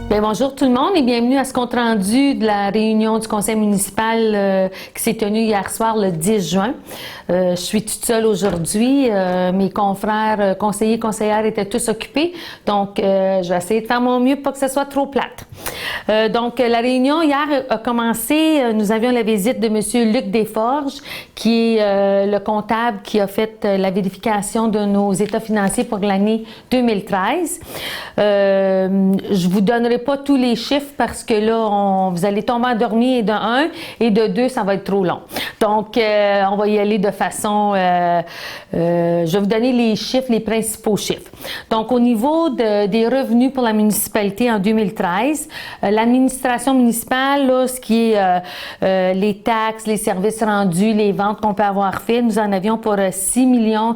Bien, bonjour tout le monde et bienvenue à ce compte-rendu de la réunion du conseil municipal qui s'est tenue hier soir le 10 juin. Je suis toute seule aujourd'hui. Mes confrères conseillers et conseillères étaient tous occupés, donc je vais essayer de faire mon mieux pour pas que ce soit trop plate. Donc la réunion hier a commencé. Nous avions la visite de M. Luc Desforges, qui est le comptable qui a fait la vérification de nos états financiers pour l'année 2013. Je vous donnerai pas tous les chiffres parce que là, vous allez tomber endormi de 1 et de 2, ça va être trop long. Donc, on va y aller de façon... je vais vous donner les chiffres, les principaux chiffres. Donc, au niveau des revenus pour la municipalité en 2013, l'administration municipale, là, ce qui est les taxes, les services rendus, les ventes qu'on peut avoir fait, nous en avions pour 6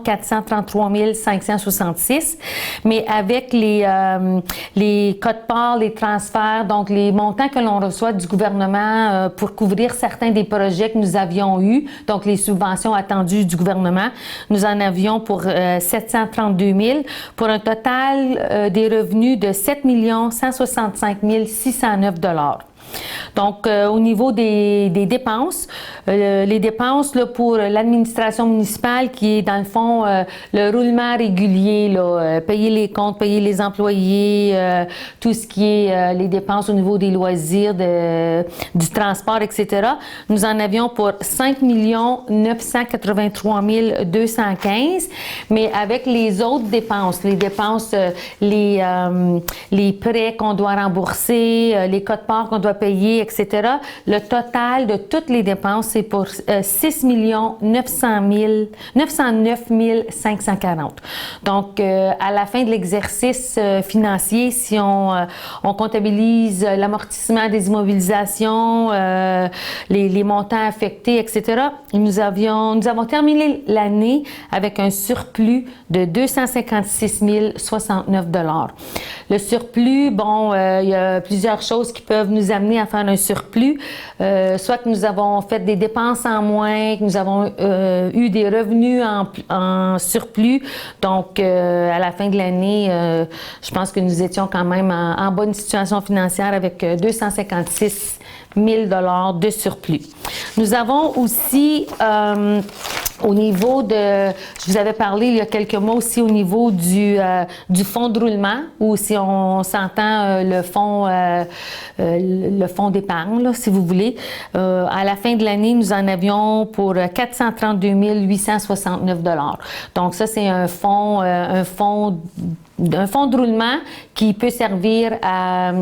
433 566, mais avec les cotes-parts, les transferts, donc les montants que l'on reçoit du gouvernement pour couvrir certains des projets que nous avions eus, donc les subventions attendues du gouvernement, nous en avions pour 732 000, pour un total des revenus de 7 165 609 $. Donc, au niveau des dépenses, les dépenses là, pour l'administration municipale qui est dans le fond le roulement régulier, là, payer les comptes, payer les employés, tout ce qui est les dépenses au niveau des loisirs, du transport, etc. Nous en avions pour 5 983 215, mais avec les autres dépenses, les prêts qu'on doit rembourser, les cotes-parts qu'on doit payer, etc. Le total de toutes les dépenses, c'est pour 6 909 540. Donc, à la fin de l'exercice financier, si on comptabilise l'amortissement des immobilisations, les montants affectés, etc., nous avons terminé l'année avec un surplus de 256 069 $. Le surplus, bon, il y a plusieurs choses qui peuvent nous amener à faire un surplus, soit que nous avons fait des dépenses en moins, que nous avons eu des revenus en surplus. Donc, à la fin de l'année, je pense que nous étions quand même en bonne situation financière avec 256 000 $ de surplus. Nous avons aussi... au niveau de, je vous avais parlé il y a quelques mois aussi au niveau du fonds de roulement, ou si on s'entend le fonds d'épargne, là, si vous voulez. À la fin de l'année, nous en avions pour 432 869 $. Donc ça, c'est un fonds de roulement qui peut servir à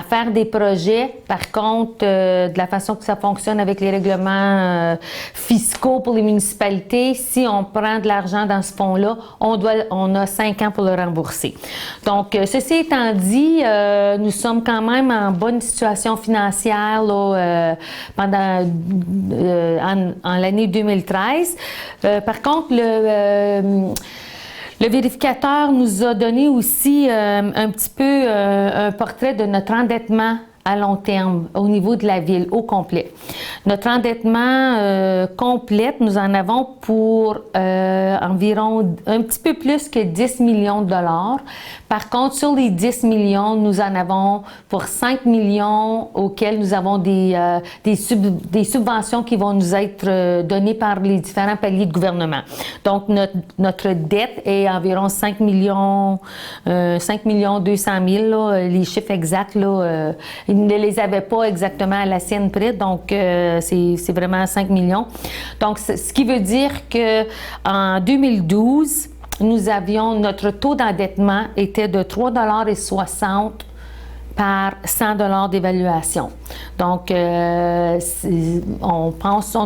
faire des projets. Par contre, de la façon que ça fonctionne avec les règlements fiscaux pour les municipalités, si on prend de l'argent dans ce fonds-là, on a 5 ans pour le rembourser. Donc, ceci étant dit, nous sommes quand même en bonne situation financière là, pendant en l'année 2013. Par contre, le vérificateur nous a donné aussi un petit peu un portrait de notre endettement à long terme au niveau de la ville au complet. Notre endettement complet, nous en avons pour environ un petit peu plus que 10 millions de $. Par contre, sur les 10 millions, nous en avons pour 5 millions auxquels nous avons des subventions qui vont nous être données par les différents paliers de gouvernement. Donc, notre dette est environ 5 200 000, là, les chiffres exacts, là, ils ne les avaient pas exactement à la sienne près, donc c'est vraiment 5 millions. Donc, ce qui veut dire qu'en 2012, notre taux d'endettement était de 3,60 $ par 100 $ d'évaluation. Donc, on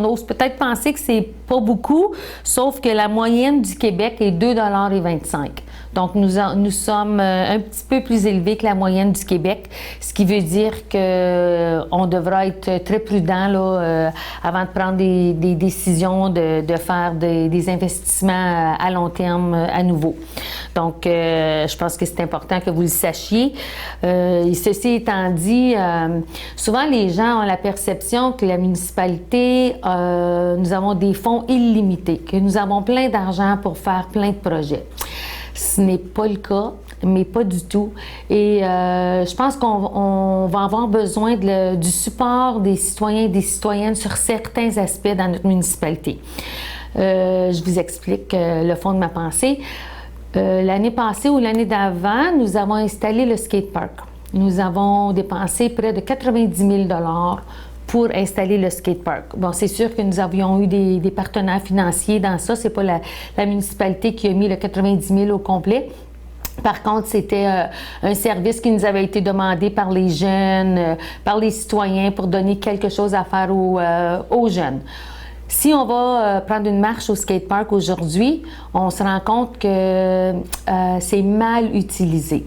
ose peut-être penser que c'est pas beaucoup, sauf que la moyenne du Québec est 2,25 $. Donc, nous sommes un petit peu plus élevés que la moyenne du Québec, ce qui veut dire qu'on devra être très prudent là, avant de prendre des décisions de faire des investissements à long terme à nouveau. Donc, je pense que c'est important que vous le sachiez. Et ceci étant dit, souvent les gens ont la perception que la municipalité, nous avons des fonds illimités, que nous avons plein d'argent pour faire plein de projets. Ce n'est pas le cas. mais pas du tout. Et je pense qu'on va avoir besoin du support des citoyens et des citoyennes sur certains aspects dans notre municipalité. Je vous explique le fond de ma pensée. L'année passée ou l'année d'avant, nous avons installé le skatepark. Nous avons dépensé près de 90 000 $ pour installer le skatepark. Bon, c'est sûr que nous avions eu des partenaires financiers dans ça. C'est pas la municipalité qui a mis le 90 000 au complet. Par contre, c'était un service qui nous avait été demandé par les jeunes, par les citoyens pour donner quelque chose à faire aux jeunes. Si on va prendre une marche au skatepark aujourd'hui, on se rend compte que c'est mal utilisé.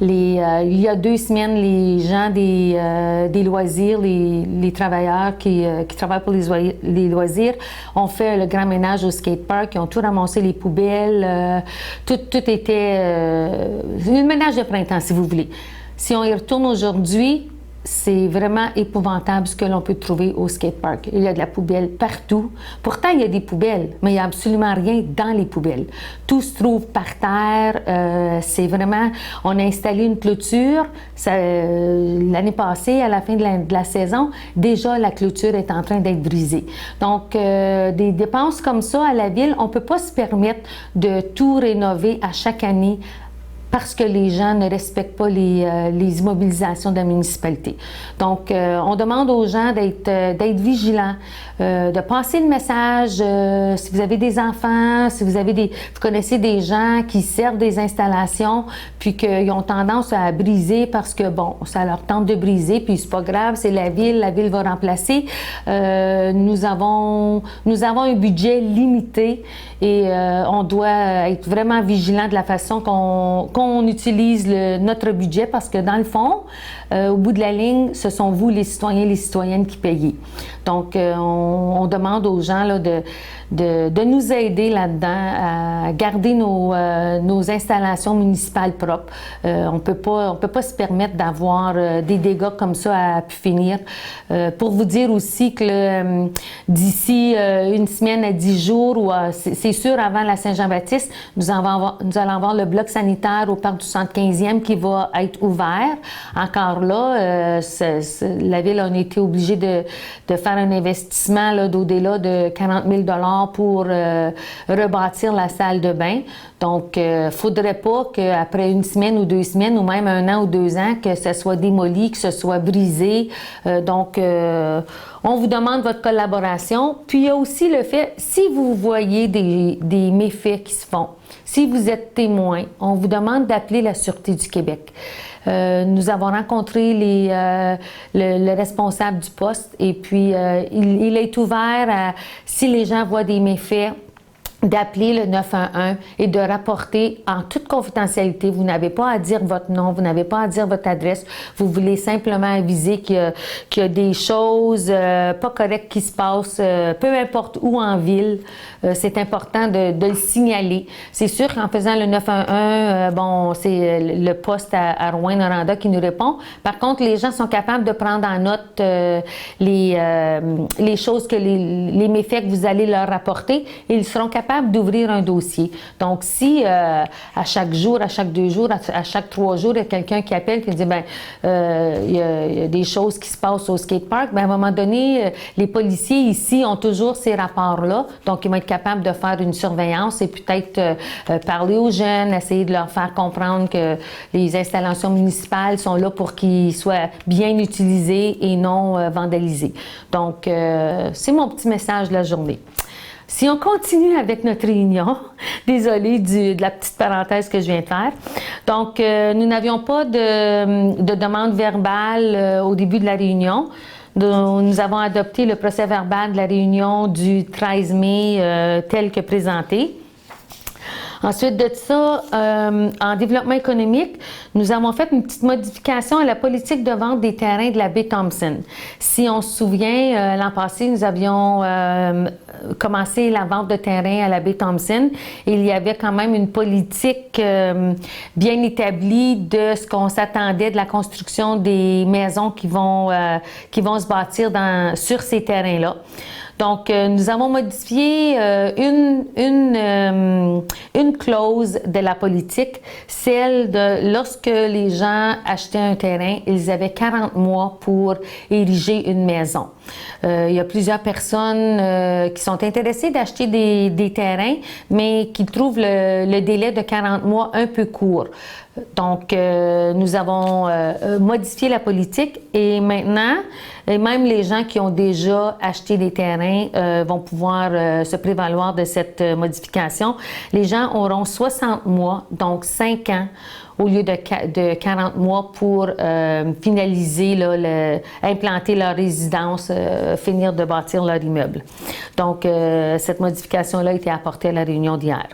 Il y a 2 semaines, les gens des loisirs, les travailleurs qui travaillent pour les loisirs, ont fait le grand ménage au skatepark, ils ont tout ramassé les poubelles, tout était un ménage de printemps, si vous voulez. Si on y retourne aujourd'hui, c'est vraiment épouvantable ce que l'on peut trouver au skatepark. Il y a de la poubelle partout. Pourtant, il y a des poubelles, mais il n'y a absolument rien dans les poubelles. Tout se trouve par terre. C'est vraiment... On a installé une clôture. L'année passée, à la fin de la saison, déjà, la clôture est en train d'être brisée. Donc, des dépenses comme ça à la ville, on ne peut pas se permettre de tout rénover à chaque année parce que les gens ne respectent pas les immobilisations de la municipalité. Donc, on demande aux gens d'être vigilants, de passer le message. Si vous avez des enfants, si vous connaissez des gens qui servent des installations, puis qu'ils ont tendance à briser parce que, bon, ça leur tente de briser, puis c'est pas grave, c'est la ville va remplacer. Nous avons un budget limité et on doit être vraiment vigilant de la façon qu'on utilise notre budget parce que dans le fond, au bout de la ligne, ce sont vous, les citoyens et les citoyennes qui payez. Donc, on demande aux gens là, de nous aider là-dedans à garder nos installations municipales propres. On peut pas se permettre d'avoir des dégâts comme ça à pu finir. Pour vous dire aussi que d'ici une semaine à 10 jours, ou c'est sûr avant la Saint-Jean-Baptiste, nous allons avoir le bloc sanitaire au parc du 75e qui va être ouvert. Encore là, la ville a été obligée de faire un investissement là, d'au-delà de 40 000 $ pour rebâtir la salle de bain. Donc, il ne faudrait pas qu'après une semaine ou 2 semaines, ou même 1 an ou 2 ans, que ça soit démoli, que ce soit brisé. Donc, on vous demande votre collaboration. Puis, il y a aussi le fait, si vous voyez des méfaits qui se font, si vous êtes témoin, on vous demande d'appeler la Sûreté du Québec. Nous avons rencontré le responsable du poste et puis il est ouvert si les gens voient des méfaits, d'appeler le 911 et de rapporter en toute confidentialité. Vous n'avez pas à dire votre nom, vous n'avez pas à dire votre adresse. Vous voulez simplement aviser qu'il y a des choses pas correctes qui se passent, peu importe où en ville. C'est important de le signaler. C'est sûr qu'en faisant le 911, bon, c'est le poste à Rouyn-Noranda qui nous répond. Par contre, les gens sont capables de prendre en note les choses les méfaits que vous allez leur rapporter et ils seront capables d'ouvrir un dossier. Donc, si à chaque jour, à chaque 2 jours, à chaque 3 jours, il y a quelqu'un qui appelle et qui dit, il y a des choses qui se passent au skatepark, à un moment donné, les policiers ici ont toujours ces rapports-là. Donc, ils vont être capables de faire une surveillance et peut-être parler aux jeunes, essayer de leur faire comprendre que les installations municipales sont là pour qu'ils soient bien utilisés et non vandalisés. Donc, c'est mon petit message de la journée. Si on continue avec notre réunion, désolée de la petite parenthèse que je viens de faire. Donc, nous n'avions pas de demande verbale au début de la réunion. Nous avons adopté le procès-verbal de la réunion du 13 mai tel que présenté. Ensuite de ça, en développement économique, nous avons fait une petite modification à la politique de vente des terrains de la baie Thompson. Si on se souvient, l'an passé, nous avions commencé la vente de terrains à la baie Thompson. Et il y avait quand même une politique bien établie de ce qu'on s'attendait de la construction des maisons qui vont se bâtir sur ces terrains-là. Donc, nous avons modifié une clause de la politique, celle de lorsque les gens achetaient un terrain, ils avaient 40 mois pour ériger une maison. Il y a plusieurs personnes qui sont intéressées d'acheter des terrains, mais qui trouvent le délai de 40 mois un peu court. Donc, nous avons modifié la politique et maintenant, même les gens qui ont déjà acheté des terrains vont pouvoir se prévaloir de cette modification. Les gens auront 60 mois, donc 5 ans, au lieu de 40 mois pour finaliser, là, implanter leur résidence, finir de bâtir leur immeuble. Donc, cette modification-là a été apportée à la réunion d'hier.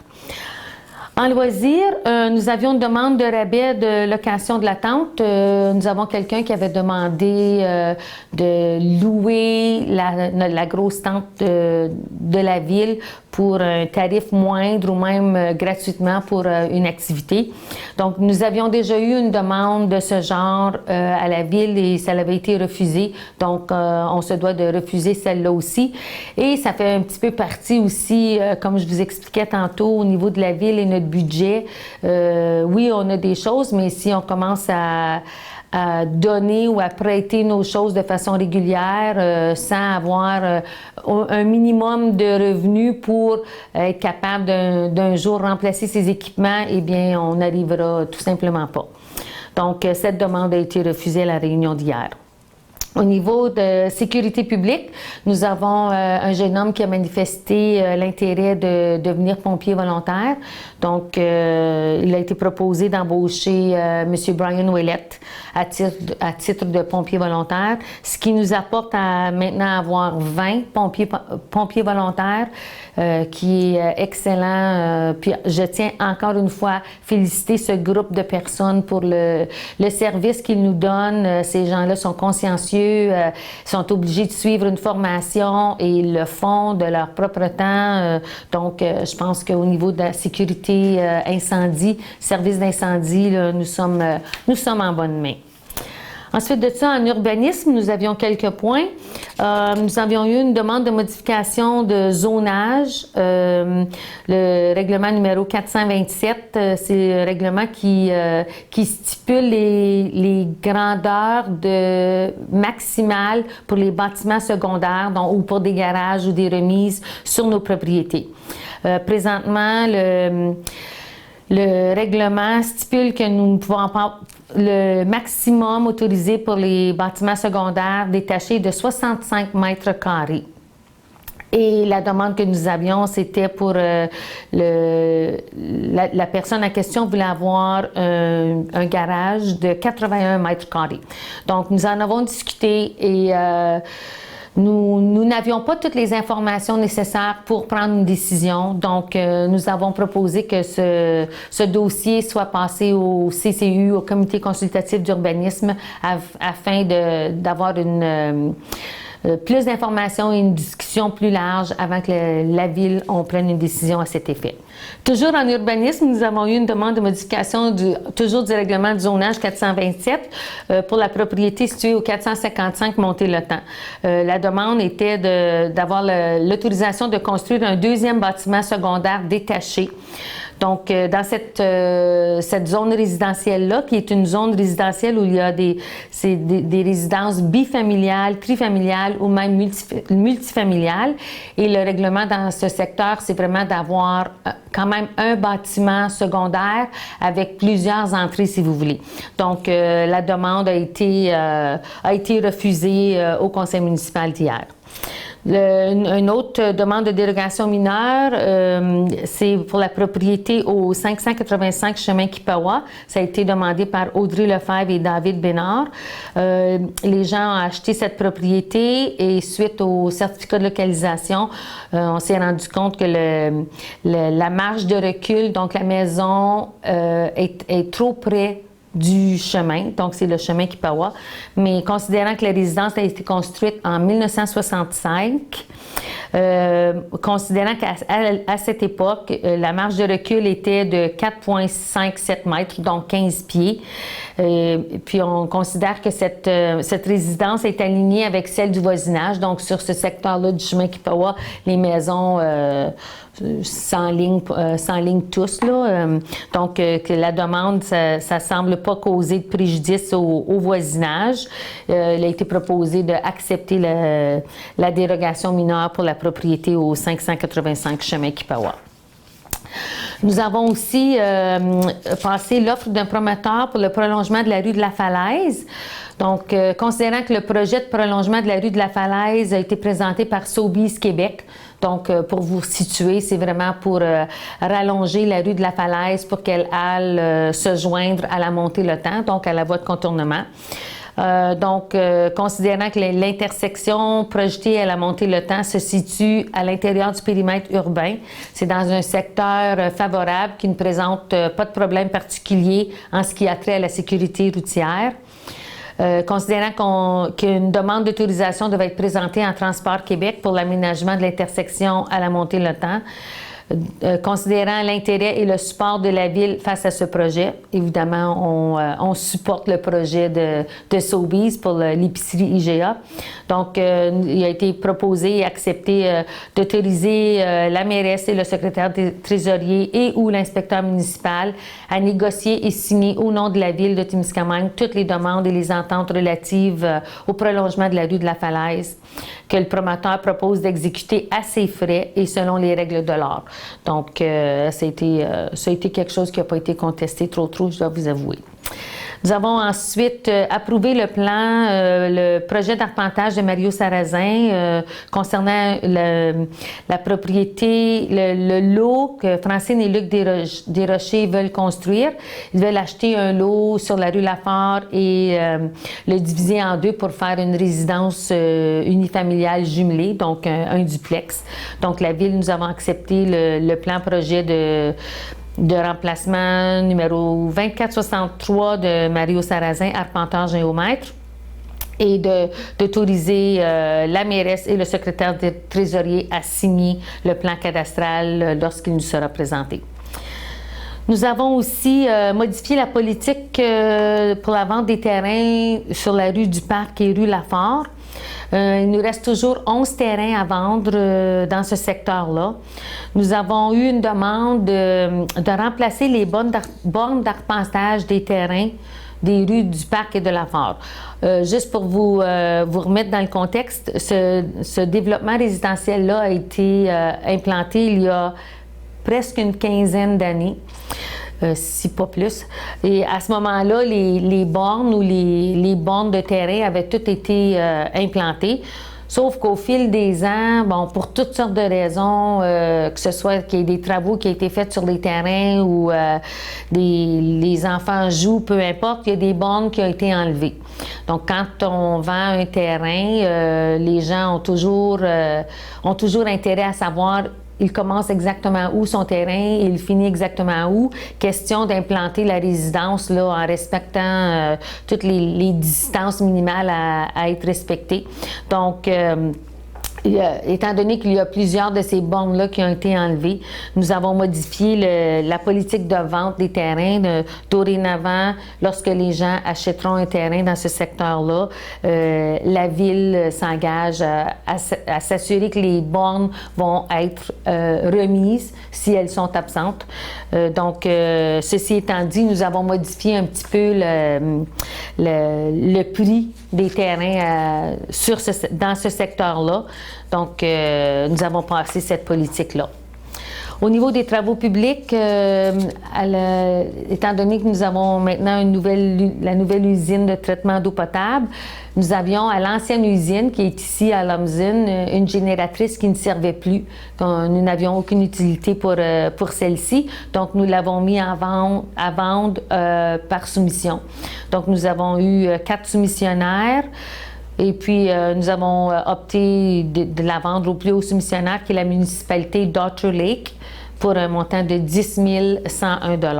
En loisirs, nous avions une demande de rabais de location de la tente. Nous avons quelqu'un qui avait demandé de louer la grosse tente de la ville pour un tarif moindre ou même gratuitement pour une activité. Donc, nous avions déjà eu une demande de ce genre à la ville et ça avait été refusé. Donc, on se doit de refuser celle-là aussi. Et ça fait un petit peu partie aussi, comme je vous expliquais tantôt, au niveau de la ville et notre budget. Oui, on a des choses, mais si on commence à donner ou à prêter nos choses de façon régulière sans avoir un minimum de revenus pour être capable d'un jour remplacer ces équipements, eh bien, on n'arrivera tout simplement pas. Donc, cette demande a été refusée à la réunion d'hier. Au niveau de sécurité publique, nous avons un jeune homme qui a manifesté l'intérêt de devenir pompier volontaire. Donc, il a été proposé d'embaucher M. Brian Ouellette à titre de pompier volontaire, ce qui nous apporte à maintenant avoir 20 pompiers volontaires, qui est excellent. Puis je tiens encore une fois à féliciter ce groupe de personnes pour le service qu'ils nous donnent. Ces gens-là sont consciencieux, sont obligés de suivre une formation et ils le font de leur propre temps. Donc, je pense qu'au niveau de la sécurité incendie, service d'incendie, nous sommes en bonne main. Ensuite de ça, en urbanisme, nous avions quelques points. Nous avions eu une demande de modification de zonage. Le règlement numéro 427, c'est le règlement qui stipule les grandeurs maximales pour les bâtiments secondaires, donc, ou pour des garages ou des remises sur nos propriétés. Présentement, le règlement stipule que nous ne pouvons pas le maximum autorisé pour les bâtiments secondaires détachés de 65 mètres carrés. Et la demande que nous avions, c'était pour la personne en question voulait avoir un garage de 81 mètres carrés. Donc, nous en avons discuté et nous n'avions pas toutes les informations nécessaires pour prendre une décision. Donc, nous avons proposé que ce dossier soit passé au CCU, au Comité consultatif d'urbanisme, afin d'avoir plus d'informations et une discussion plus large avant que la Ville prenne une décision à cet effet. Toujours en urbanisme, nous avons eu une demande de modification toujours du règlement du zonage 427 pour la propriété située au 455 Montée-le-Temps. La demande était d'avoir l'autorisation de construire un deuxième bâtiment secondaire détaché. Donc, dans cette zone résidentielle-là, qui est une zone résidentielle où il y a des résidences bifamiliales, trifamiliales ou même multifamiliales. Et le règlement dans ce secteur, c'est vraiment d'avoir quand même un bâtiment secondaire avec plusieurs entrées, si vous voulez. Donc, la demande a été refusée au conseil municipal d'hier. Une autre demande de dérogation mineure, c'est pour la propriété au 585 chemin Kipawa. Ça a été demandé par Audrey Lefebvre et David Bénard. Les gens ont acheté cette propriété et suite au certificat de localisation, on s'est rendu compte que la marge de recul, donc la maison est trop près du chemin, donc c'est le chemin Kipawa, mais considérant que la résidence a été construite en 1965, considérant qu'à cette époque, la marge de recul était de 4,57 mètres, donc 15 pieds. Puis on considère que cette résidence est alignée avec celle du voisinage, donc sur ce secteur-là du chemin Kipawa, les maisons s'enlignent tous, là. Donc, que la demande, ça ne semble pas causer de préjudice au voisinage. Il a été proposé d'accepter la dérogation mineure pour la propriété au 585 chemin Kipawa. Nous avons aussi passé l'offre d'un promoteur pour le prolongement de la rue de la Falaise. Donc, considérant que le projet de prolongement de la rue de la Falaise a été présenté par Sobeys Québec, donc pour vous situer, c'est vraiment pour rallonger la rue de la Falaise pour qu'elle aille se joindre à la montée Le Temps, donc à la voie de contournement. Considérant que l'intersection projetée à la montée Le Temps se situe à l'intérieur du périmètre urbain, c'est dans un secteur favorable qui ne présente pas de problème particulier en ce qui a trait à la sécurité routière. Considérant qu'une demande d'autorisation devait être présentée en Transport Québec pour l'aménagement de l'intersection à la montée Le Temps, considérant l'intérêt et le support de la Ville face à ce projet, évidemment, on supporte le projet de Sobeys pour l'épicerie IGA. Donc, il a été proposé et accepté d'autoriser la mairesse et le secrétaire des trésoriers et ou l'inspecteur municipal à négocier et signer au nom de la Ville de Témiscamingue toutes les demandes et les ententes relatives au prolongement de la rue de la Falaise que le promoteur propose d'exécuter à ses frais et selon les règles de l'art. Donc, ça a été quelque chose qui n'a pas été contesté trop, je dois vous avouer. Nous avons ensuite approuvé le plan, le projet d'arpentage de Mario Sarrazin concernant la propriété, le lot que Francine et Luc Desrochers veulent construire. Ils veulent acheter un lot sur la rue Lafare et le diviser en deux pour faire une résidence unifamiliale jumelée, donc un duplex. Donc, la Ville, nous avons accepté le plan projet de remplacement numéro 2463 de Mario Sarrazin, arpenteur géomètre, et d'autoriser la mairesse et le secrétaire des trésoriers à signer le plan cadastral lorsqu'il nous sera présenté. Nous avons aussi modifié la politique pour la vente des terrains sur la rue du Parc et rue Lafare. Il nous reste toujours 11 terrains à vendre dans ce secteur-là. Nous avons eu une demande de remplacer les bornes d'arpentage des terrains des rues du Parc et de Lafare. Juste pour vous remettre dans le contexte, ce développement résidentiel-là a été implanté il y a presque une quinzaine d'années. Si pas plus. Et à ce moment-là, les bornes ou les bornes de terrain avaient toutes été implantées. Sauf qu'au fil des ans, bon, pour toutes sortes de raisons, que ce soit qu'il y ait des travaux qui ont été faits sur les terrains ou les enfants jouent, peu importe, il y a des bornes qui ont été enlevées. Donc, quand on vend un terrain, les gens ont toujours intérêt à savoir il commence exactement où son terrain et il finit exactement où. Question d'implanter la résidence là, en respectant toutes les distances minimales à être respectées. Donc, étant donné qu'il y a plusieurs de ces bornes-là qui ont été enlevées, nous avons modifié la politique de vente des terrains. Dorénavant, lorsque les gens achèteront un terrain dans ce secteur-là, la Ville s'engage à s'assurer que les bornes vont être remises si elles sont absentes. Donc, ceci étant dit, nous avons modifié un petit peu le prix des terrains dans ce secteur-là. Donc, nous avons passé cette politique-là. Au niveau des travaux publics, étant donné que nous avons maintenant la nouvelle usine de traitement d'eau potable, nous avions à l'ancienne usine qui est ici à Lumsden une génératrice qui ne servait plus. Nous n'avions aucune utilité pour celle-ci. Donc, nous l'avons mis à vendre par soumission. Donc, nous avons eu 4 soumissionnaires. Et puis, nous avons opté de la vendre au plus haut soumissionnaire, qui est la municipalité d'Otter Lake, pour un montant de 10 101 $.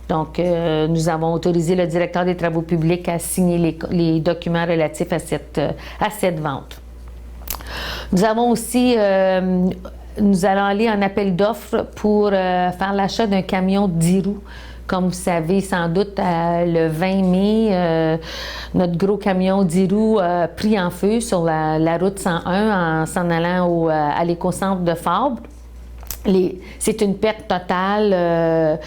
Donc, nous avons autorisé le directeur des travaux publics à signer les documents relatifs à cette vente. Nous avons aussi, nous allons aller en appel d'offres pour faire l'achat d'un camion 10 roues. Comme vous savez sans doute, le 20 mai, notre gros camion 10 roues a pris en feu sur la route 101 en s'en allant à l'écocentre de Fabre. C'est une perte totale.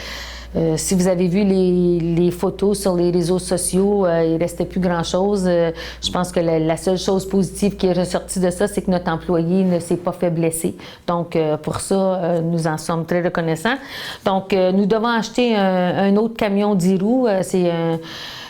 Si vous avez vu les photos sur les réseaux sociaux, il ne restait plus grand-chose. Je pense que la seule chose positive qui est ressortie de ça, c'est que notre employé ne s'est pas fait blesser. Donc, pour ça, nous en sommes très reconnaissants. Donc, nous devons acheter un autre camion 10 roues. C'est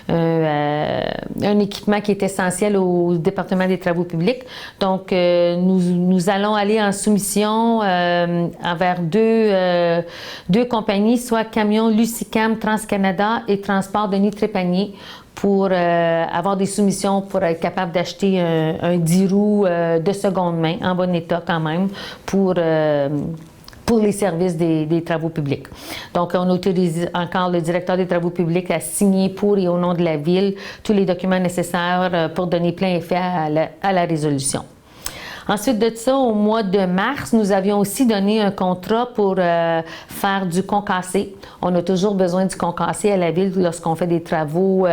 un équipement qui est essentiel au département des travaux publics. Donc, nous allons aller en soumission envers deux compagnies, soit Camions Lucicam Trans-Canada et Transport Denis Trépanier, pour avoir des soumissions pour être capable d'acheter un 10 roues de seconde main, en bon état quand même, pour les services des travaux publics. Donc, on autorise encore le directeur des travaux publics à signer pour et au nom de la Ville tous les documents nécessaires pour donner plein effet à la résolution. Ensuite de ça, au mois de mars, nous avions aussi donné un contrat pour faire du concassé. On a toujours besoin du concassé à la Ville lorsqu'on fait des travaux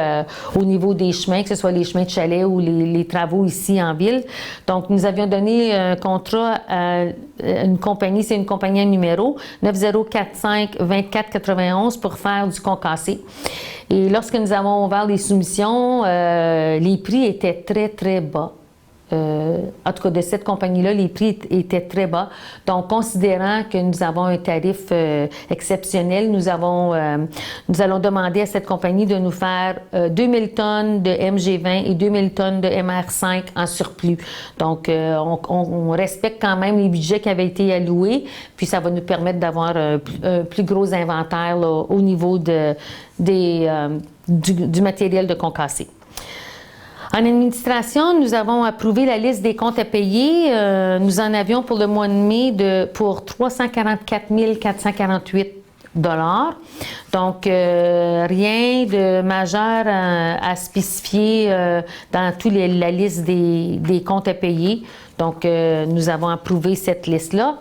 au niveau des chemins, que ce soit les chemins de chalet ou les travaux ici en ville. Donc, nous avions donné un contrat à une compagnie, c'est une compagnie à numéro 9045-2491 pour faire du concassé. Et lorsque nous avons ouvert les soumissions, les prix étaient très, très bas. En tout cas, de cette compagnie-là, les prix étaient très bas. Donc, considérant que nous avons un tarif exceptionnel, nous allons demander à cette compagnie de nous faire 2000 tonnes de MG20 et 2000 tonnes de MR5 en surplus. Donc, on respecte quand même les budgets qui avaient été alloués, puis ça va nous permettre d'avoir un plus gros inventaire là, au niveau du matériel de concassé. En administration, nous avons approuvé la liste des comptes à payer. Nous en avions pour le mois de mai pour 344 448 $. Donc, rien de majeur à spécifier dans toute la liste des comptes à payer. Donc, nous avons approuvé cette liste-là.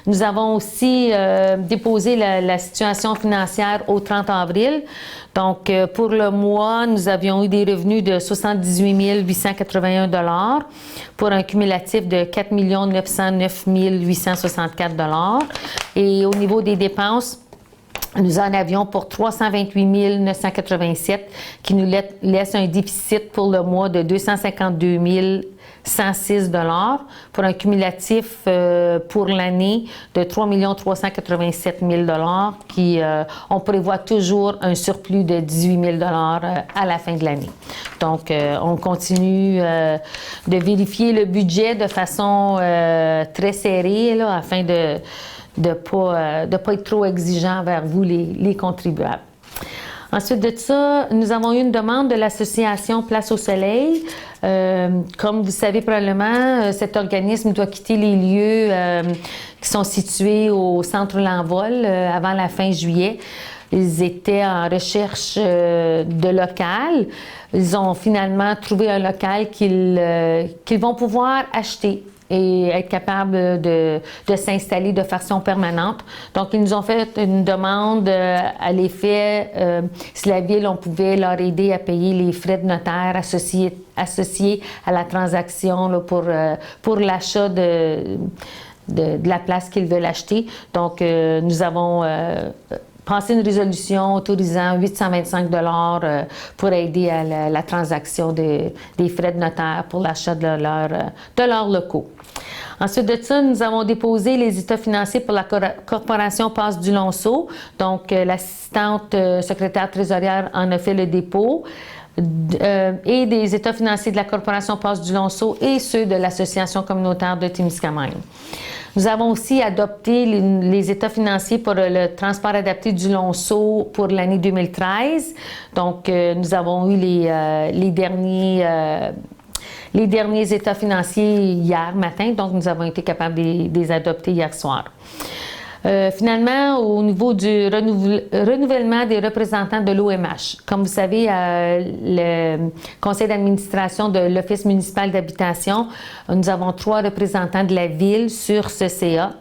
Nous avons aussi déposé la situation financière au 30 avril. Donc, pour le mois, nous avions eu des revenus de 78 881 $ pour un cumulatif de 4 909 864 $. Et au niveau des dépenses, nous en avions pour 328 987 qui nous laisse un déficit pour le mois de 252 106 $ pour un cumulatif pour l'année de 3 387 000 $ qui, on prévoit toujours un surplus de 18 000 $ à la fin de l'année. Donc, on continue de vérifier le budget de façon très serrée là, afin de ne pas être trop exigeant envers vous, les contribuables. Ensuite de ça, nous avons eu une demande de l'association Place au Soleil. Comme vous savez probablement, cet organisme doit quitter les lieux qui sont situés au centre L'Envol avant la fin juillet. Ils étaient en recherche de local. Ils ont finalement trouvé un local qu'ils vont pouvoir acheter et être capable de s'installer de façon permanente. Donc, ils nous ont fait une demande à l'effet, si la Ville, on pouvait leur aider à payer les frais de notaire associés à la transaction là, pour l'achat de la place qu'ils veulent acheter. Donc, nous avons passé une résolution autorisant 825 $ pour aider à la transaction des frais de notaire pour l'achat de leurs locaux. Ensuite de ça, nous avons déposé les états financiers pour la Corporation Passe du Lonceau. Donc, l'assistante secrétaire trésorière en a fait le dépôt. Et des états financiers de la Corporation Passe du Lonceau et ceux de l'Association communautaire de Témiscamingue. Nous avons aussi adopté les états financiers pour le transport adapté du Lonceau pour l'année 2013. Donc, nous avons eu les derniers états financiers hier matin, donc nous avons été capables de les adopter hier soir. Finalement, au niveau du renouvellement des représentants de l'OMH, comme vous savez, le conseil d'administration de l'Office municipal d'habitation, nous avons 3 représentants de la ville sur ce CA.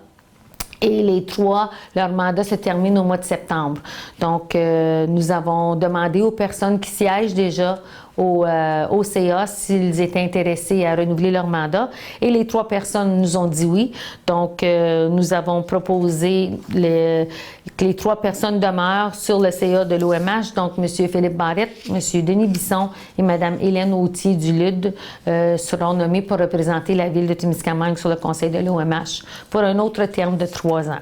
Et les 3, leur mandat se termine au mois de septembre. Donc, nous avons demandé aux personnes qui siègent déjà au CA s'ils étaient intéressés à renouveler leur mandat. Et les 3 personnes nous ont dit oui. Donc, nous avons proposé que les 3 personnes demeurent sur le CA de l'OMH. Donc, M. Philippe Barrette, M. Denis Bisson et Mme Hélène Autier du LUD seront nommés pour représenter la ville de Témiscamingue sur le conseil de l'OMH pour un autre terme de 3 ans.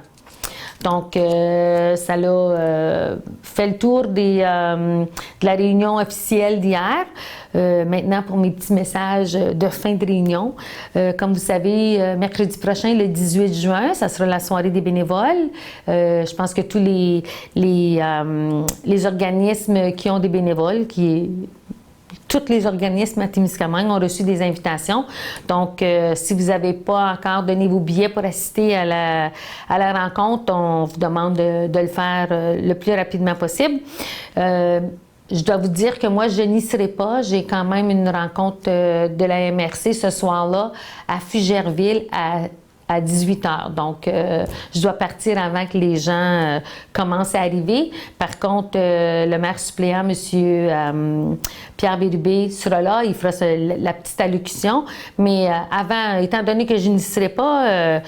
Donc, ça l'a fait le tour de la réunion officielle d'hier. Maintenant, pour mes petits messages de fin de réunion. Comme vous savez, mercredi prochain, le 18 juin, ça sera la soirée des bénévoles. Je pense que tous les organismes qui ont des bénévoles, tous les organismes à Témiscamingue ont reçu des invitations. Donc, si vous n'avez pas encore donné vos billets pour assister à la rencontre, on vous demande de le faire le plus rapidement possible. Je dois vous dire que moi, je n'y serai pas. J'ai quand même une rencontre de la MRC ce soir-là à Fugerville à 18h. Donc, je dois partir avant que les gens commencent à arriver. Par contre, le maire suppléant, M. Pierre Bérubé, sera là. Il fera la petite allocution. Mais avant, étant donné que je n'y serai pas,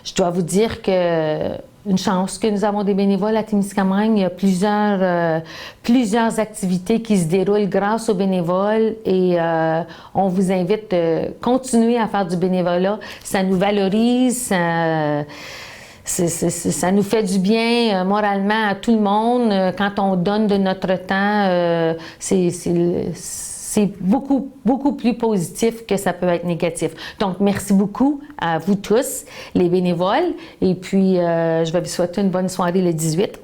je dois vous dire que une chance que nous avons des bénévoles à Témiscamingue. Il y a plusieurs activités qui se déroulent grâce aux bénévoles et on vous invite à continuer à faire du bénévolat. Ça nous valorise, ça nous fait du bien moralement à tout le monde. Quand on donne de notre temps, c'est beaucoup, beaucoup plus positif que ça peut être négatif. Donc, merci beaucoup à vous tous, les bénévoles. Et puis, je vais vous souhaiter une bonne soirée le 18.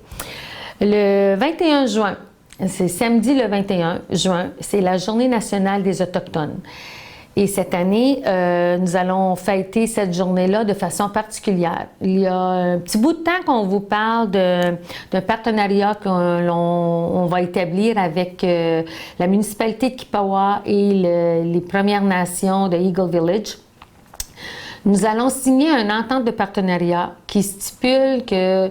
Le 21 juin, c'est samedi le 21 juin, c'est la Journée nationale des Autochtones. Et cette année, nous allons fêter cette journée-là de façon particulière. Il y a un petit bout de temps qu'on vous parle d'un partenariat qu'on va établir avec la municipalité de Kippawa et les Premières Nations de Eagle Village. Nous allons signer une entente de partenariat qui stipule que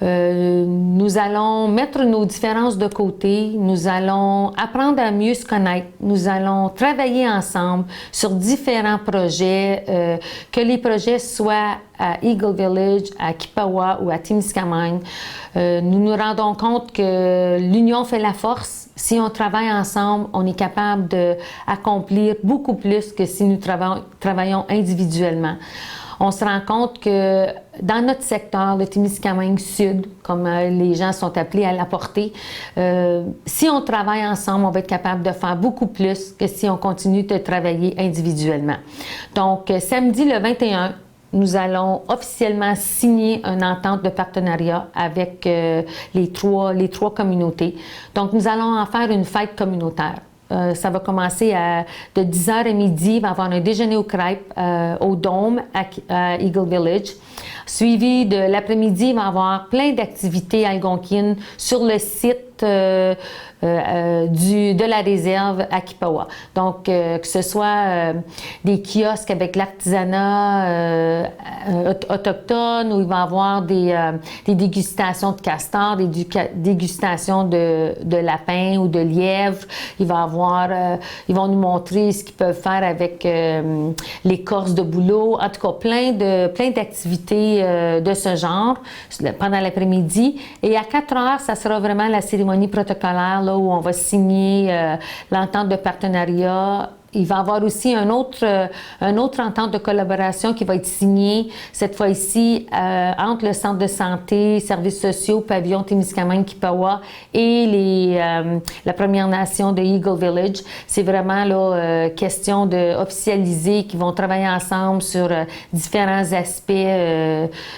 nous allons mettre nos différences de côté, nous allons apprendre à mieux se connaître, nous allons travailler ensemble sur différents projets, que les projets soient à Eagle Village, à Kippawa ou à Témiscamingue. Nous nous rendons compte que l'union fait la force. Si on travaille ensemble, on est capable d'accomplir beaucoup plus que si nous travaillons individuellement. On se rend compte que dans notre secteur, le Témiscamingue Sud, comme les gens sont appelés à l'apporter, si on travaille ensemble, on va être capable de faire beaucoup plus que si on continue de travailler individuellement. Donc, samedi le 21, nous allons officiellement signer une entente de partenariat avec les trois communautés. Donc, nous allons en faire une fête communautaire. Ça va commencer de 10h à midi. Il va y avoir un déjeuner aux crêpes au Dôme à Eagle Village. Suivi de l'après-midi, il va y avoir plein d'activités algonquines sur le site de la réserve à Kippawa. Donc, que ce soit des kiosques avec l'artisanat autochtone, où il va y avoir des dégustations de castor, des dégustations de lapins ou de lièvres. Il va y avoir, ils vont nous montrer ce qu'ils peuvent faire avec l'écorce de bouleau. En tout cas, plein d'activités de ce genre pendant l'après-midi. Et à 4 heures, ça sera vraiment la cérémonie protocolaire là, où on va signer l'entente de partenariat. Il va y avoir aussi un autre entente de collaboration qui va être signée, cette fois-ci, entre le Centre de santé, services sociaux, pavillon Témiscamingue-Kippawa et la Première Nation de Eagle Village. C'est vraiment là, question d'officialiser qu'ils vont travailler ensemble sur différents aspects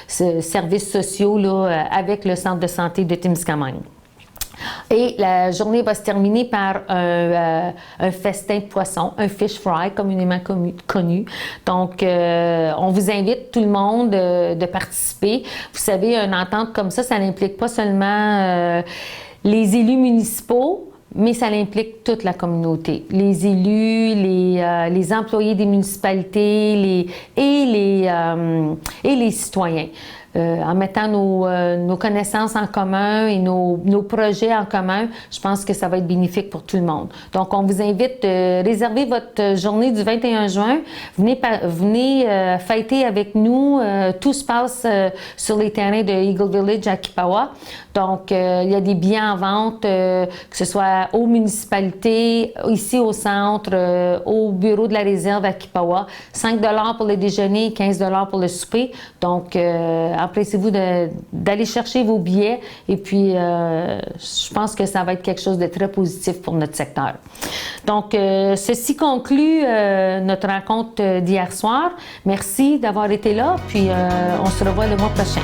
services sociaux là, avec le Centre de santé de Témiscamingue. Et la journée va se terminer par un festin de poisson, un fish fry communément connu. Donc, on vous invite tout le monde de participer. Vous savez, une entente comme ça n'implique pas seulement les élus municipaux, mais ça implique toute la communauté, les élus, les employés des municipalités et les citoyens. En mettant nos connaissances en commun et nos projets en commun, je pense que ça va être bénéfique pour tout le monde. Donc, on vous invite à réserver votre journée du 21 juin. Venez fêter avec nous. Tout se passe sur les terrains de Eagle Village à Kipawa. Donc, il y a des billets en vente, que ce soit aux municipalités, ici au centre, au bureau de la réserve à Kipawa. 5 $ pour le déjeuner, 15 $ pour le souper. Donc, empressez-vous d'aller chercher vos billets et puis je pense que ça va être quelque chose de très positif pour notre secteur. Donc, ceci conclut notre rencontre d'hier soir. Merci d'avoir été là, puis on se revoit le mois prochain.